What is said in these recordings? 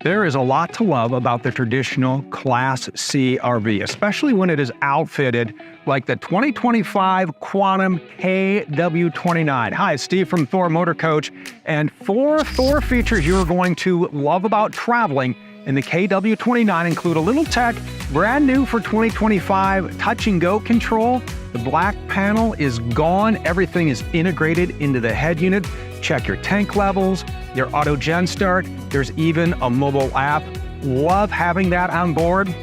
There is a lot to love about the traditional Class C RV, especially when it is outfitted like the 2025 Quantum KW29. Hi, Steve from Thor Motor Coach, and 4 Thor features you're going to love about traveling in the KW29 include a little tech, brand new for 2025, touch and go control. The black panel is gone. Everything is integrated into the head unit. Check your tank levels, your auto gen start. There's even a mobile app. Love having that on board.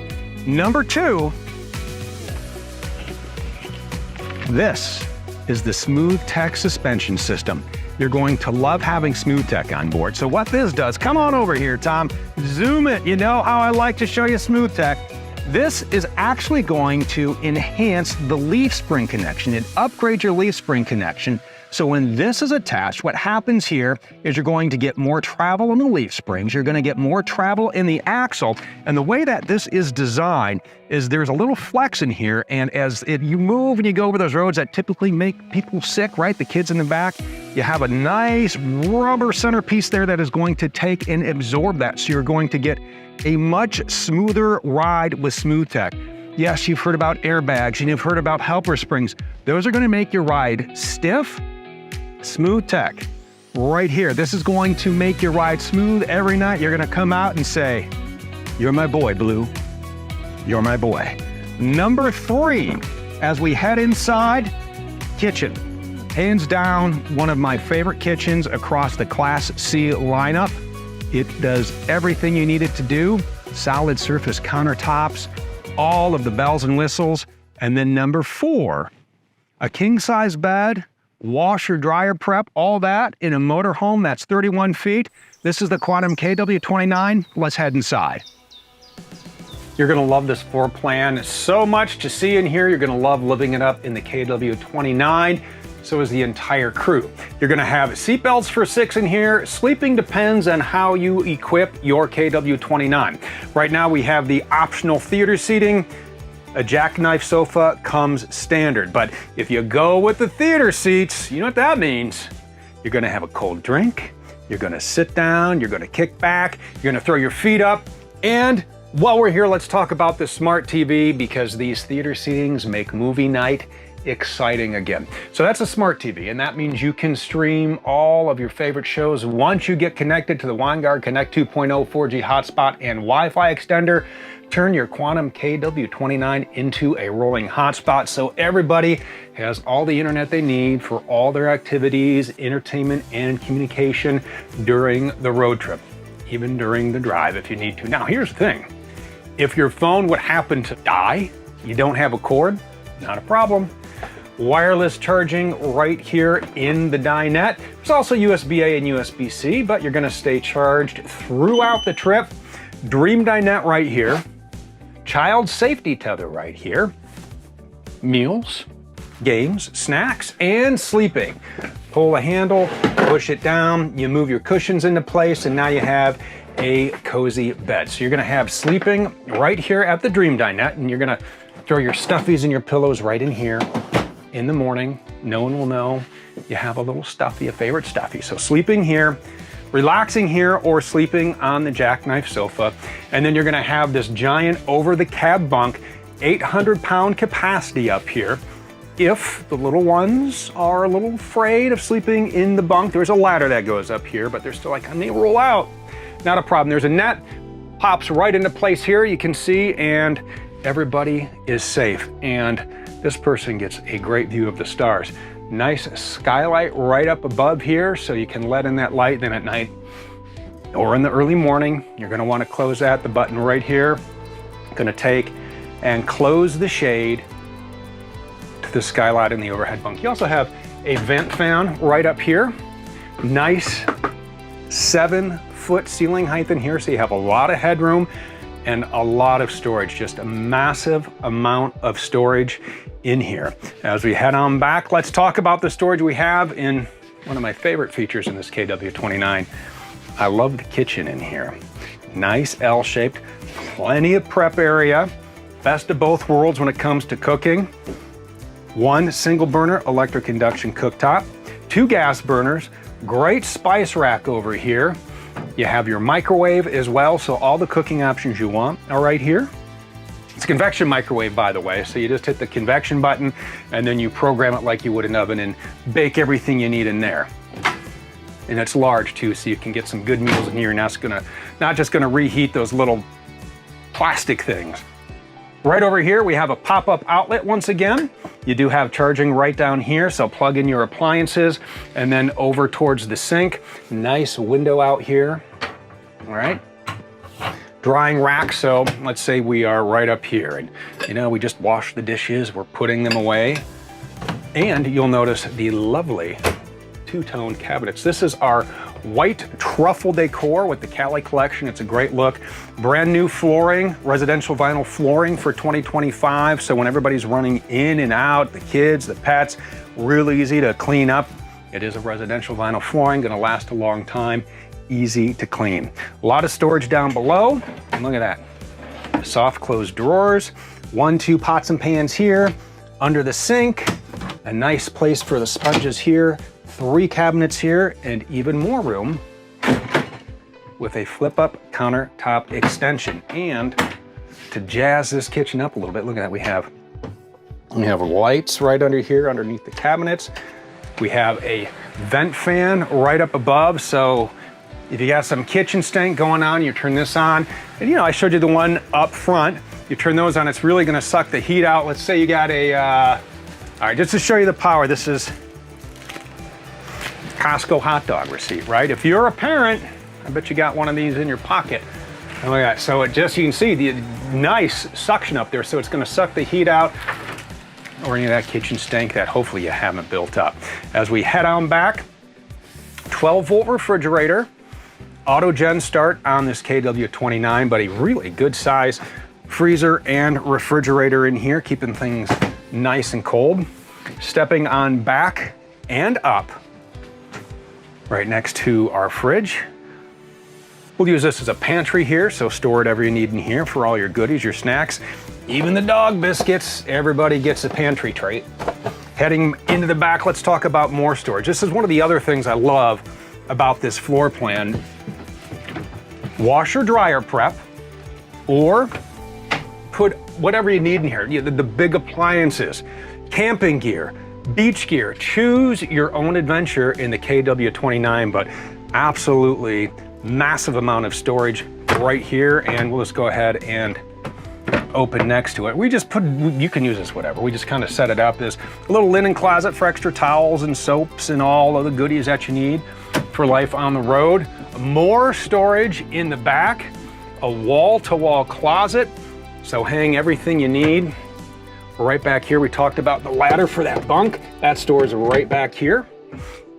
Number 2, this is the Smooth Tech suspension system. You're going to love having Smooth Tech on board. So what this does, come on over here, Tom, zoom it. You know how I like to show you Smooth Tech. This is actually going to enhance the leaf spring connection. It upgrades your leaf spring connection. So when this is attached, what happens here is you're going to get more travel in the leaf springs, you're going to get more travel in the axle, and the way that this is designed is there's a little flex in here, and as you move and you go over those roads that typically make people sick, right? The kids in the back, you have a nice rubber centerpiece there that is going to take and absorb that, so you're going to get a much smoother ride with Smooth Tech. Yes, you've heard about airbags and you've heard about helper springs. Those are going to make your ride stiff. Smooth Tech right here. This is going to make your ride smooth every night. You're going to come out and say, "You're my boy, Blue. You're my boy." Number 3, as we head inside, kitchen. Hands down, one of my favorite kitchens across the Class C lineup. It does everything you need it to do. Solid surface countertops, all of the bells and whistles. And then number 4, a king-size bed, washer, dryer prep, all that in a motorhome that's 31 feet. This is the Quantum KW29. Let's head inside. You're gonna love this floor plan. So much to see in here. You're gonna love living it up in the KW29. So is the entire crew. You're gonna have seatbelts for 6 in here. Sleeping depends on how you equip your KW29. Right now we have the optional theater seating. A jackknife sofa comes standard, but if you go with the theater seats, you know what that means. You're gonna have a cold drink, you're gonna sit down, you're gonna kick back, you're gonna throw your feet up, and while we're here, let's talk about the smart TV, because these theater seatings make movie night exciting again. So that's a smart TV, and that means you can stream all of your favorite shows once you get connected to the Winegard Connect 2.0 4G hotspot and Wi-Fi extender. Turn your Quantum KW29 into a rolling hotspot so everybody has all the internet they need for all their activities, entertainment, and communication during the road trip, even during the drive if you need to. Now, here's the thing. If your phone would happen to die, you don't have a cord, not a problem. Wireless charging right here in the dinette. There's also USB-A and USB-C, but you're gonna stay charged throughout the trip. Dream dinette right here. Child safety tether right here. Meals, games, snacks, and sleeping. Pull the handle, push it down, you move your cushions into place, and now you have a cozy bed. So you're gonna have sleeping right here at the Dream Dinette, and you're gonna throw your stuffies and your pillows right in here. In the morning, no one will know you have a little stuffy, a favorite stuffy. So sleeping here, relaxing here, or sleeping on the jackknife sofa. And then you're gonna have this giant over the cab bunk, 800-pound capacity up here. If the little ones are a little afraid of sleeping in the bunk, there's a ladder that goes up here, but they're still like, can they roll out? Not a problem. There's a net, pops right into place here, you can see, and everybody is safe. And this person gets a great view of the stars. Nice skylight right up above here, so you can let in that light. Then at night or in the early morning, you're gonna wanna close that, the button right here. Gonna take and close the shade to the skylight in the overhead bunk. You also have a vent fan right up here. Nice 7-foot ceiling height in here, so you have a lot of headroom and a lot of storage, just a massive amount of storage in here. As we head on back, let's talk about the storage we have in one of my favorite features in this KW29. I love the kitchen in here. Nice L-shaped, plenty of prep area. Best of both worlds when it comes to cooking. 1 single burner electric induction cooktop, 2 gas burners, great spice rack over here. You have your microwave as well, so all the cooking options you want are right here. It's a convection microwave, by the way, so you just hit the convection button and then you program it like you would an oven and bake everything you need in there. And it's large too, so you can get some good meals in here. Not just gonna reheat those little plastic things. Right over here, we have a pop-up outlet once again. You do have charging right down here, so plug in your appliances and then over towards the sink. Nice window out here, all right? Drying rack, so let's say we are right up here and we just washed the dishes, we're putting them away. And you'll notice the lovely two-tone cabinets. This is our white truffle decor with the Cali collection. It's a great look. Brand new flooring, residential vinyl flooring for 2025. So when everybody's running in and out, the kids, the pets, really easy to clean up. It is a residential vinyl flooring, gonna last a long time, easy to clean. A lot of storage down below, and look at that. Soft closed drawers, 1, 2 pots and pans here, under the sink, a nice place for the sponges here, 3 cabinets here, and even more room with a flip-up countertop extension. And to jazz this kitchen up a little bit, look at that, we have lights right under here underneath the cabinets. We have a vent fan right up above, so if you got some kitchen stank going on, you turn this on. And I showed you the one up front. You turn those on, it's really gonna suck the heat out. Let's say you got a, all right, just to show you the power, this is Costco hot dog receipt, right? If you're a parent, I bet you got one of these in your pocket. And look at that. So it just, you can see the nice suction up there. So it's gonna suck the heat out or any of that kitchen stank that hopefully you haven't built up. As we head on back, 12-volt refrigerator, auto gen start on this KW29, but a really good size freezer and refrigerator in here, keeping things nice and cold. Stepping on back and up, right next to our fridge. We'll use this as a pantry here, so store whatever you need in here for all your goodies, your snacks, even the dog biscuits. Everybody gets a pantry tray. Heading into the back, let's talk about more storage. This is one of the other things I love about this floor plan. Washer dryer prep, or put whatever you need in here, the big appliances, camping gear, beach gear. Choose your own adventure in the KW29, but absolutely massive amount of storage right here. And we'll just go ahead and open next to it. We just put, you can use this whatever. We just kind of set it up as a little linen closet for extra towels and soaps and all of the goodies that you need for life on the road. More storage in the back, a wall-to-wall closet, so hang everything you need. Right back here, we talked about the ladder for that bunk. That stores right back here.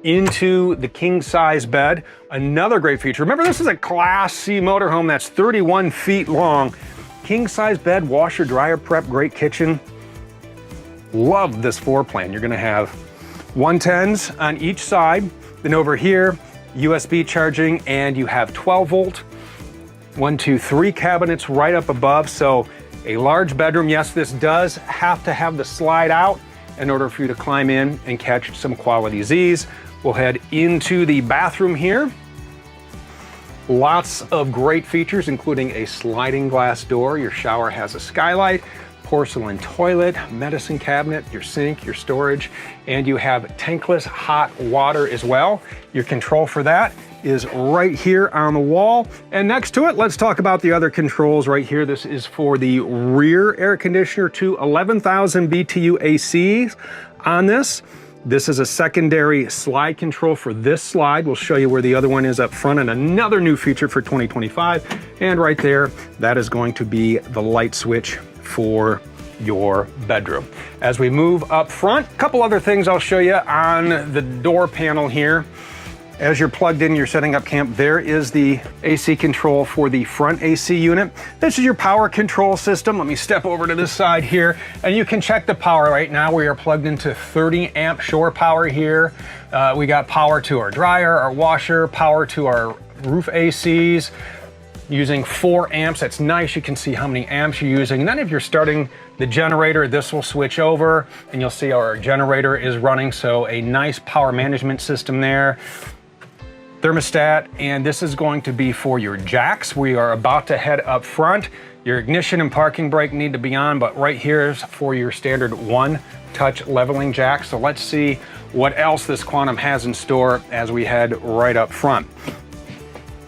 Into the king-size bed. Another great feature. Remember, this is a Class C motorhome that's 31 feet long. King-size bed, washer, dryer prep, great kitchen. Love this floor plan. You're gonna have 110s on each side. Then over here, USB charging, and you have 12-volt. 1, 2, 3 cabinets right up above. So a large bedroom. Yes, this does have to have the slide out in order for you to climb in and catch some quality Z's. We'll head into the bathroom here. Lots of great features, including a sliding glass door. Your shower has a skylight, porcelain toilet, medicine cabinet, your sink, your storage, and you have tankless hot water as well. Your control for that is right here on the wall. And next to it, let's talk about the other controls right here. This is for the rear air conditioner to 11,000 BTU AC on this. This is a secondary slide control for this slide. We'll show you where the other one is up front, and another new feature for 2025. And right there, that is going to be the light switch for your bedroom. As we move up front, a couple other things I'll show you on the door panel here. As you're plugged in, you're setting up camp, there is the AC control for the front AC unit. This is your power control system. Let me step over to this side here, and you can check the power. Right now we are plugged into 30 amp shore power here. We got power to our dryer, our washer, power to our roof ACs, using 4 amps. That's nice. You can see how many amps you're using. And then if you're starting the generator, this will switch over and you'll see our generator is running. So a nice power management system there. thermostat, and this is going to be for your jacks. We are about to head up front. Your ignition and parking brake need to be on, but right here is for your standard one touch leveling jack. So let's see what else this Quantum has in store as we head right up front.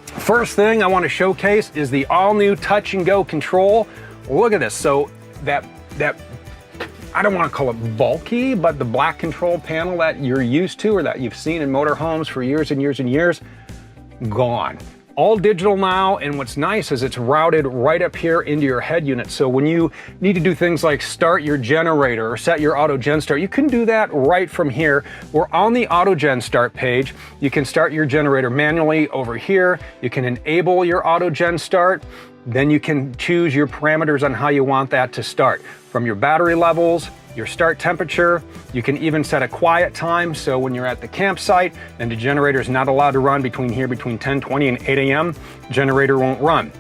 First thing I want to showcase is the all new touch and go control. Look at this. So that I don't want to call it bulky, but the black control panel that you're used to or that you've seen in motorhomes for years and years and years, gone. All digital now, and what's nice is it's routed right up here into your head unit. So when you need to do things like start your generator or set your auto gen start, you can do that right from here. We're on the auto gen start page. You can start your generator manually over here. You can enable your auto gen start. Then you can choose your parameters on how you want that to start. From your battery levels, your start temperature, you can even set a quiet time. So when you're at the campsite and the generator is not allowed to run between 10:20 and 8 a.m., generator won't run.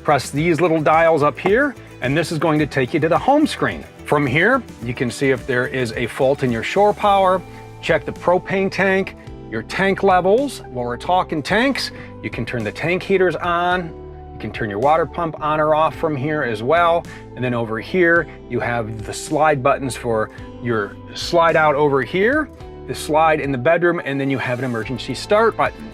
Press these little dials up here, and this is going to take you to the home screen. From here, you can see if there is a fault in your shore power, check the propane tank, your tank levels. While we're talking tanks, you can turn the tank heaters on. You can turn your water pump on or off from here as well. And then over here, you have the slide buttons for your slide out over here, the slide in the bedroom, and then you have an emergency start button.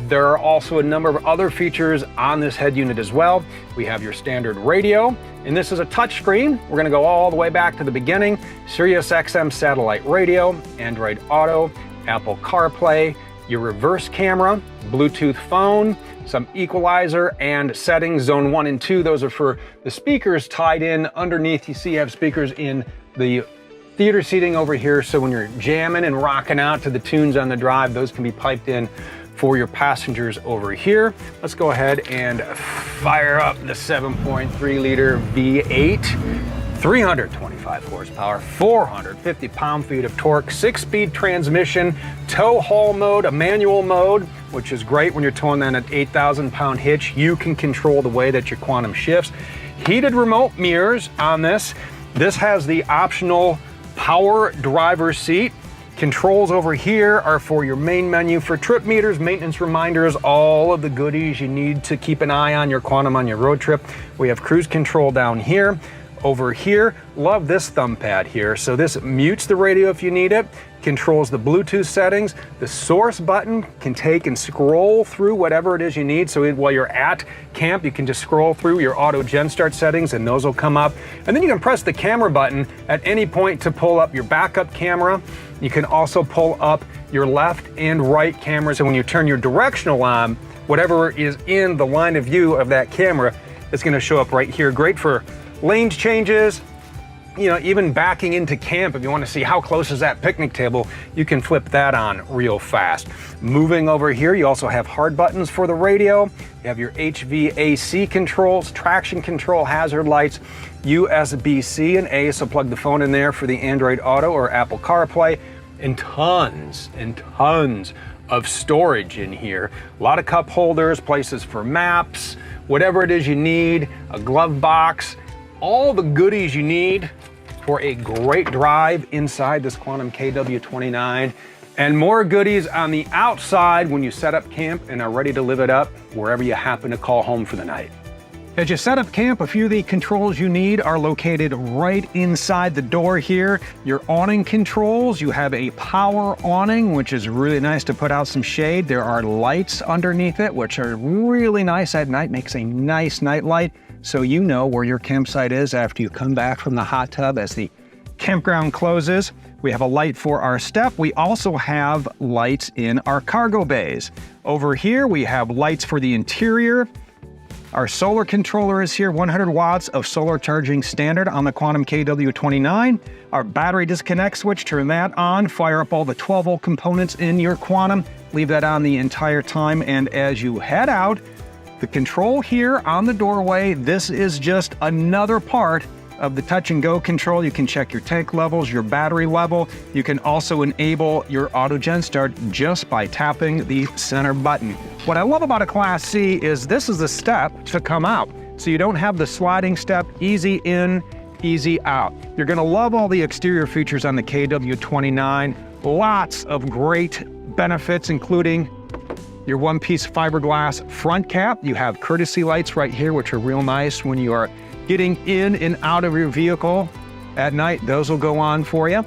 There are also a number of other features on this head unit as well. We have your standard radio, and this is a touch screen. We're gonna go all the way back to the beginning. Sirius XM satellite radio, Android Auto, Apple CarPlay, your reverse camera, Bluetooth phone, some equalizer and settings, zone 1 and 2. Those are for the speakers tied in underneath. You see you have speakers in the theater seating over here. So when you're jamming and rocking out to the tunes on the drive, those can be piped in for your passengers over here. Let's go ahead and fire up the 7.3 liter V8. 325 horsepower, 450 pound-feet of torque, 6-speed transmission, tow haul mode, a manual mode, which is great when you're towing that at 8,000 pound hitch. You can control the way that your Quantum shifts. Heated remote mirrors on this. This has the optional power driver's seat. Controls over here are for your main menu for trip meters, maintenance reminders, all of the goodies you need to keep an eye on your Quantum on your road trip. We have cruise control down here. Over here, love this thumb pad here. So this mutes the radio if you need it, controls the Bluetooth settings. The source button can take and scroll through whatever it is you need. So while you're at camp, you can just scroll through your auto gen start settings and those will come up. And then you can press the camera button at any point to pull up your backup camera. You can also pull up your left and right cameras. And when you turn your directional on, whatever is in the line of view of that camera is gonna show up right here. Great for lane changes, you know, even backing into camp. If you want to see how close is that picnic table, you can flip that on real fast. Moving over here, you also have hard buttons for the radio. You have your HVAC controls, traction control, hazard lights, USB-C and A, so plug the phone in there for the Android Auto or Apple CarPlay, and tons of storage in here. A lot of cup holders, places for maps, whatever it is you need, a glove box, all the goodies you need for a great drive inside this Quantum KW29, and more goodies on the outside when you set up camp and are ready to live it up wherever you happen to call home for the night. As you set up camp, a few of the controls you need are located right inside the door here. Your awning controls, you have a power awning, which is really nice to put out some shade. There are lights underneath it, which are really nice at night, makes a nice night light, so you know where your campsite is after you come back from the hot tub as the campground closes. We have a light for our step. We also have lights in our cargo bays. Over here, we have lights for the interior. Our solar controller is here, 100 watts of solar charging standard on the Quantum KW29. Our battery disconnect switch, turn that on, fire up all the 12-volt components in your Quantum, leave that on the entire time, and as you head out, the control here on the doorway, this is just another part of the touch and go control. You can check your tank levels, your battery level. You can also enable your auto gen start just by tapping the center button. What I love about a Class C is this is the step to come out. So you don't have the sliding step, easy in, easy out. You're gonna love all the exterior features on the KW29. Lots of great benefits, including your one-piece fiberglass front cap. You have courtesy lights right here, which are real nice when you are getting in and out of your vehicle at night. Those will go on for you.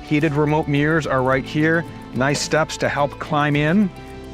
Heated remote mirrors are right here. Nice steps to help climb in.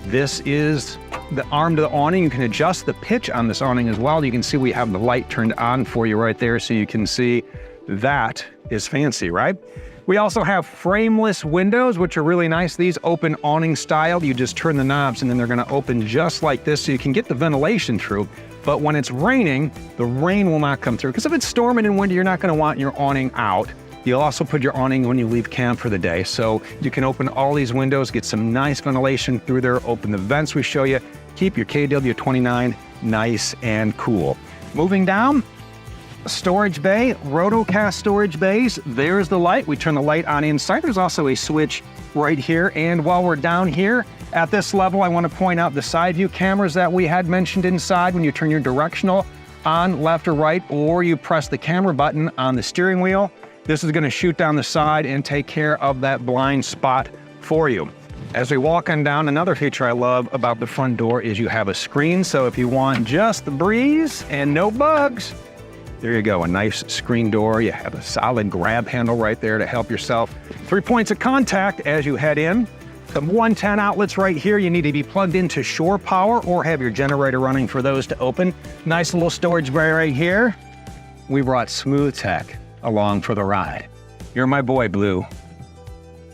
This is the arm to the awning. You can adjust the pitch on this awning as well. You can see we have the light turned on for you right there, so you can see that is fancy, right? We also have frameless windows, which are really nice. These open awning style. You just turn the knobs and then they're gonna open just like this, so you can get the ventilation through. But when it's raining, the rain will not come through. Because if it's storming and windy, you're not gonna want your awning out. You'll also put your awning when you leave camp for the day. So you can open all these windows, get some nice ventilation through there, open the vents we show you, keep your KW29 nice and cool. Moving down, storage bay, rotocast storage bays. There's the light. We turn the light on inside. There's also a switch right here. And while we're down here at this level, I want to point out the side view cameras that we had mentioned inside. When you turn your directional on left or right, or you press the camera button on the steering wheel, this is going to shoot down the side and take care of that blind spot for you. As we walk on down, another feature I love about the front door is you have a screen. So if you want just the breeze and no bugs, there you go, a nice screen door. You have a solid grab handle right there to help yourself. 3 points of contact as you head in. Some 110 outlets right here. You need to be plugged into shore power or have your generator running for those to open. Nice little storage bay right here. We brought Smooth Tech along for the ride. You're my boy, Blue.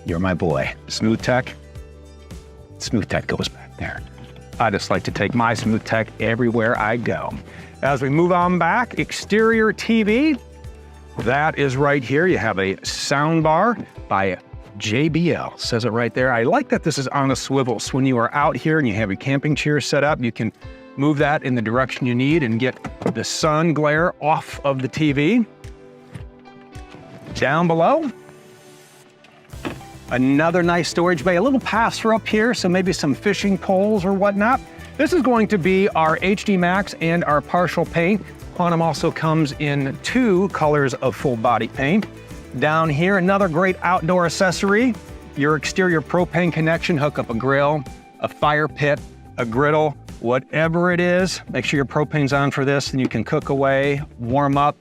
You're my boy. Smooth Tech. Smooth Tech goes back there. I just like to take my Smooth Tech everywhere I go. As we move on back, exterior TV. That is right here. You have a sound bar by JBL, says it right there. I like that this is on a swivel. So when you are out here and you have your camping chair set up, you can move that in the direction you need and get the sun glare off of the TV. Down below, another nice storage bay, a little pass-through up here, so maybe some fishing poles or whatnot. This is going to be our HD Max and our partial paint. Quantum also comes in 2 colors of full body paint. Down here, another great outdoor accessory, your exterior propane connection. Hook up a grill, a fire pit, a griddle, whatever it is. Make sure your propane's on for this and you can cook away, warm up.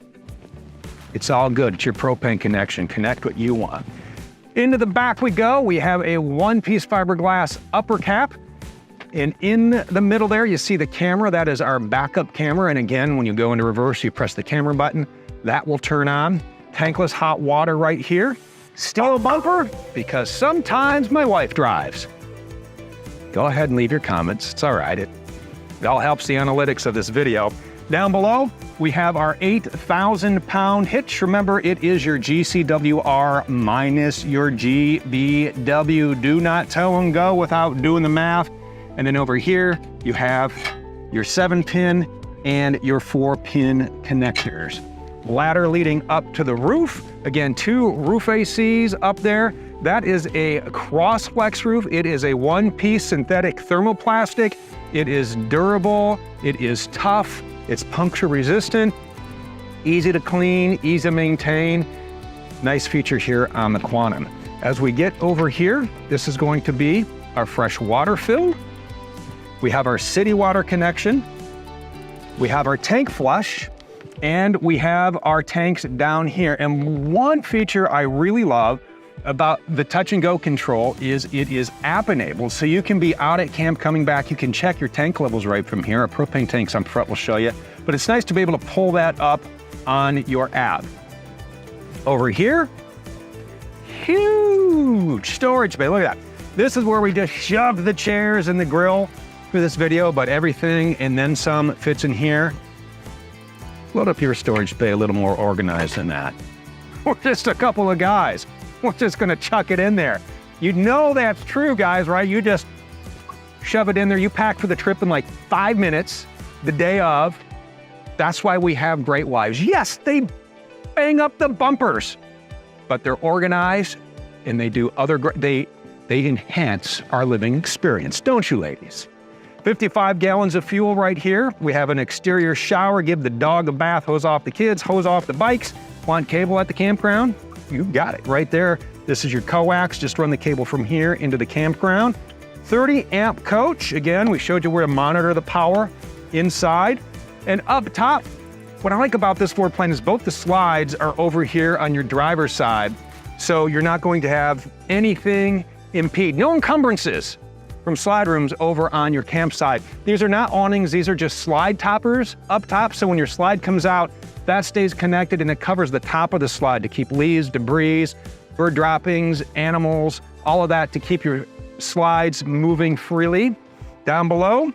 It's all good. It's your propane connection. Connect what you want. Into the back we go. We have a one-piece fiberglass upper cap. And in the middle there, you see the camera. That is our backup camera. And again, when you go into reverse, you press the camera button. That will turn on. Tankless hot water right here. Still a bumper because sometimes my wife drives. Go ahead and leave your comments. It's all right. It all helps the analytics of this video. Down below, we have our 8,000-pound hitch. Remember, it is your GCWR minus your GBW. Do not tow and go without doing the math. And then over here, you have your 7-pin and your 4-pin connectors. Ladder leading up to the roof. Again, 2 roof ACs up there. That is a cross-flex roof. It is a one-piece synthetic thermoplastic. It is durable. It is tough. It's puncture resistant, easy to clean, easy to maintain. Nice feature here on the Quantum. As we get over here, this is going to be our fresh water fill. We have our city water connection. We have our tank flush, and we have our tanks down here. And one feature I really love about the touch and go control is it is app enabled. So you can be out at camp, coming back, you can check your tank levels right from here. Our propane tanks on front will show you, but it's nice to be able to pull that up on your app. Over here, huge storage bay, look at that. This is where we just shoved the chairs and the grill for this video, but everything and then some fits in here. Load up your storage bay a little more organized than that. We're just a couple of guys. We're just gonna chuck it in there. You know that's true, guys, right? You just shove it in there. You pack for the trip in like 5 minutes, the day of. That's why we have great wives. Yes, they bang up the bumpers, but they're organized and they do other they enhance our living experience, don't you, ladies? 55 gallons of fuel right here. We have an exterior shower, give the dog a bath, hose off the kids, hose off the bikes. Want cable at the campground? You got it right there. This is your coax. Just run the cable from here into the campground. 30 amp coach. Again, we showed you where to monitor the power inside. And up top, what I like about this floor plan is both the slides are over here on your driver's side. So you're not going to have anything impede. No encumbrances from slide rooms over on your campsite. These are not awnings, these are just slide toppers up top. So when your slide comes out, that stays connected and it covers the top of the slide to keep leaves, debris, bird droppings, animals, all of that to keep your slides moving freely. Down below,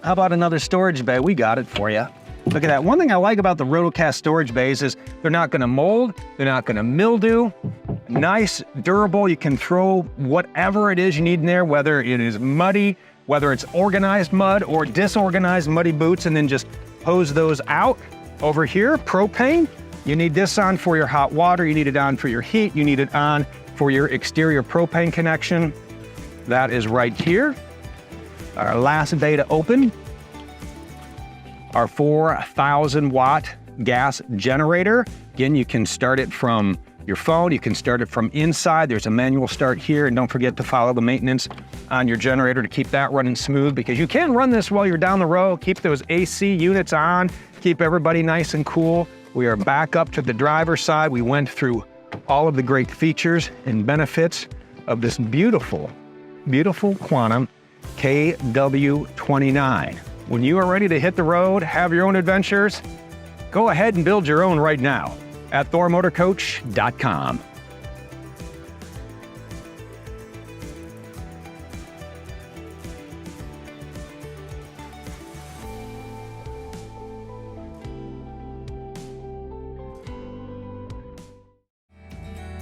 how about another storage bay? We got it for you. Look at that. One thing I like about the Rotocast storage bays is they're not gonna mold, they're not gonna mildew. Nice, durable, you can throw whatever it is you need in there, whether it is muddy, whether it's organized mud or disorganized muddy boots, and then just hose those out. Over here, propane, you need this on for your hot water, you need it on for your heat, you need it on for your exterior propane connection. That is right here. Our last bay to open, our 4,000 watt gas generator. Again, you can start it from your phone, you can start it from inside. There's a manual start here, and don't forget to follow the maintenance on your generator to keep that running smooth, because you can run this while you're down the road, keep those AC units on, keep everybody nice and cool. We are back up to the driver's side. We went through all of the great features and benefits of this beautiful, beautiful Quantum KW29. When you are ready to hit the road, have your own adventures, go ahead and build your own right now at thormotorcoach.com.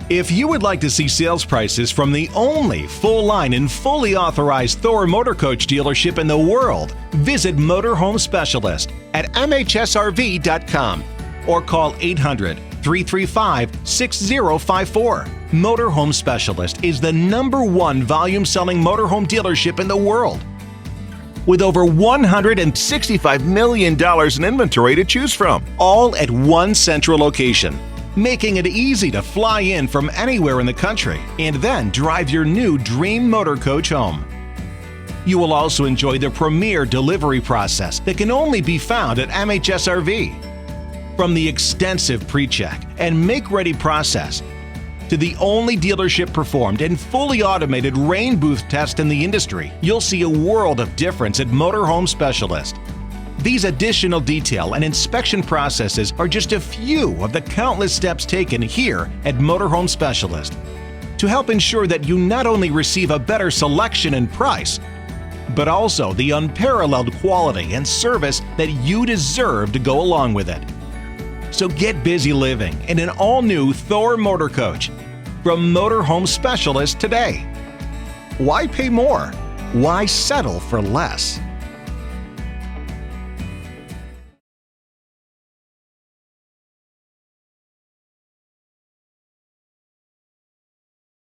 If you would like to see sales prices from the only full-line and fully authorized Thor Motor Coach dealership in the world, visit Motorhome Specialist at MHSRV.com or call 800-335-6054. Motorhome Specialist is the #1 volume-selling motorhome dealership in the world, with over $165 million in inventory to choose from, all at one central location, making it easy to fly in from anywhere in the country and then drive your new dream motor coach home. You will also enjoy the premier delivery process that can only be found at MHSRV. From the extensive pre-check and make-ready process to the only dealership performed and fully automated rain booth test in the industry, you'll see a world of difference at Motorhome Specialist. These additional detail and inspection processes are just a few of the countless steps taken here at Motorhome Specialist to help ensure that you not only receive a better selection and price, but also the unparalleled quality and service that you deserve to go along with it. So get busy living in an all-new Thor Motor Coach from Motorhome Specialist today. Why pay more? Why settle for less?